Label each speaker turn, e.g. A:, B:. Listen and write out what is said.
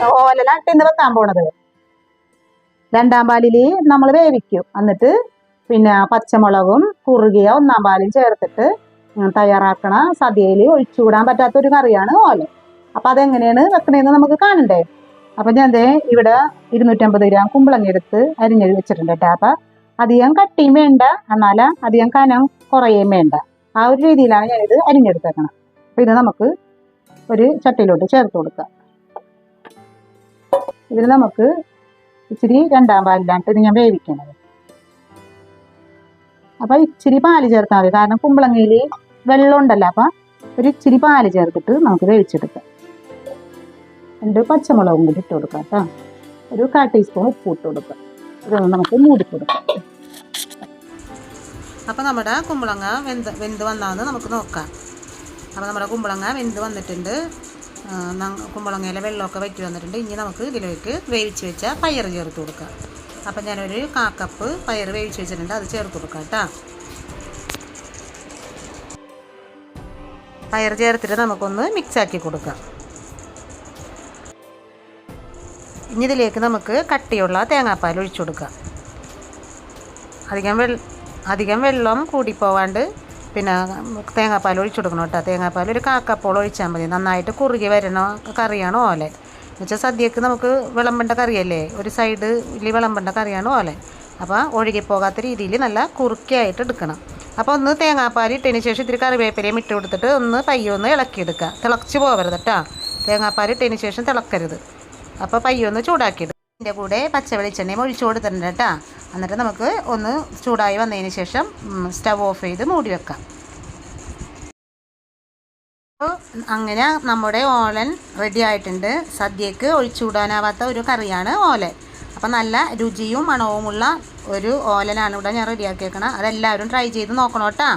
A: ഓലലാണ് ഇന്ന് വെക്കാൻ പോണത്. രണ്ടാം പാലിൽ നമ്മൾ വേവിക്കും. എന്നിട്ട് പിന്നെ പച്ചമുളകും കുറുകിയ ഒന്നാം പാലും ചേർത്തിട്ട് തയ്യാറാക്കണ സദ്യയിൽ ഒഴിച്ചുകൂടാൻ പറ്റാത്തൊരു കറിയാണ് ഓല. അപ്പം അതെങ്ങനെയാണ് വെക്കണേന്ന് നമുക്ക് കാണണ്ടേ. അപ്പം ഞാൻ ഇവിടെ 250 ഗ്രാം കുമ്പളങ്ങ എടുത്ത് അരിഞ്ഞ് വെച്ചിട്ടുണ്ട് കേട്ടോ. അപ്പം അധികം കട്ടിയും വേണ്ട, എന്നാൽ അധികം കനം കുറയുകയും വേണ്ട. ആ ഒരു രീതിയിലാണ് ഞാനിത് അരിഞ്ഞെടുത്തേക്കണം. അപ്പം ഇത് നമുക്ക് ഒരു ചട്ടിയിലോട്ട് ചേർത്ത് കൊടുക്കാം. ഇതിൽ നമുക്ക് ഇച്ചിരി രണ്ടാം പാലിലാണ് ഇത് ഞാൻ വേവിക്കണത്. അപ്പം ഇച്ചിരി പാല് ചേർത്താൽ മതി, കാരണം കുമ്പളങ്ങയിൽ വെള്ളം ഉണ്ടല്ലോ. അപ്പം ഒരു ഇച്ചിരി പാല് ചേർത്തിട്ട് നമുക്ക് വേവിച്ചെടുക്കാം. 2 പച്ചമുളകും കൂടി ഇട്ട് കൊടുക്കാം കേട്ടോ. ഒരു 1/4 ടീസ്പൂൺ ഉപ്പ് ഇട്ട് കൊടുക്കാം. ഇതൊന്ന് നമുക്ക് മൂടിക്കൊടുക്കാം.
B: അപ്പം നമ്മുടെ കുമ്പളങ്ങ വെന്ത് വന്നാന്ന് നമുക്ക് നോക്കാം. അപ്പോൾ നമ്മുടെ കുമ്പളങ്ങ വെന്ത് വന്നിട്ടുണ്ട്. കുമ്പളങ്ങയിലെ വെള്ളമൊക്കെ വറ്റി വന്നിട്ടുണ്ട്. ഇനി നമുക്ക് ഇതിലേക്ക് വേവിച്ച് വെച്ച പയർ ചേർത്ത് കൊടുക്കാം. അപ്പം ഞാനൊരു 1/4 കപ്പ് പയർ വേവിച്ച് വെച്ചിട്ടുണ്ട്, അത് ചേർത്ത് കൊടുക്കാം കേട്ടോ. പയർ ചേർത്തിട്ട് നമുക്കൊന്ന് മിക്സാക്കി കൊടുക്കാം. ഇനി ഇതിലേക്ക് നമുക്ക് കട്ടിയുള്ള തേങ്ങാപ്പാൽ ഒഴിച്ചു കൊടുക്കാം. അധികം വെള്ളം കൂടിപ്പോവാണ്ട് പിന്നെ തേങ്ങാപ്പാൽ ഒഴിച്ചു കൊടുക്കണം കേട്ടോ. തേങ്ങാപ്പാൽ ഒരു 1/4 കപ്പോളം ഒഴിച്ചാൽ മതി. നന്നായിട്ട് കുറുകി വരണ കറിയാണ് ഓല. എന്നുവെച്ചാൽ സദ്യക്ക് നമുക്ക് വിളമ്പേണ്ട കറിയല്ലേ, ഒരു സൈഡിൽ വിളമ്പേണ്ട കറിയാണ് ഓല. അപ്പോൾ ഒഴുകിപ്പോകാത്ത രീതിയിൽ നല്ല കുറുക്കിയായിട്ട് എടുക്കണം. അപ്പോൾ ഒന്ന് തേങ്ങാപ്പാൽ ഇട്ടതിന് ശേഷം ഇത്തിരി കറിവേപ്പിലയും ഇട്ട് കൊടുത്തിട്ട് ഒന്ന് പയ്യൊന്ന് ഇളക്കിയെടുക്കുക. തിളച്ച് പോകരുത് കേട്ടോ. തേങ്ങാപ്പാൽ ഇട്ടതിന് ശേഷം തിളക്കരുത്. അപ്പോൾ പയ്യൊന്ന് ചൂടാക്കിയെടുക്കുക. ഇതിൻ്റെ കൂടെ പച്ച വെളിച്ചെണ്ണയും ഒഴിച്ചു കൊടുത്തിട്ടുണ്ട് കേട്ടോ. എന്നിട്ട് നമുക്ക് ഒന്ന് ചൂടായി വന്നതിന് ശേഷം സ്റ്റവ് ഓഫ് ചെയ്ത് മൂടി വെക്കാം. അപ്പോൾ അങ്ങനെ നമ്മുടെ ഓലൻ റെഡി ആയിട്ടുണ്ട്. സദ്യക്ക് ഒഴിച്ചുകൂടാനാവാത്ത ഒരു കറിയാണ് ഓലൻ. അപ്പം നല്ല രുചിയും മണവുമുള്ള ഒരു ഓലനാണ് ഇവിടെ ഞാൻ റെഡിയാക്കി വെക്കണം. അതെല്ലാവരും ട്രൈ ചെയ്ത് നോക്കണം കേട്ടോ.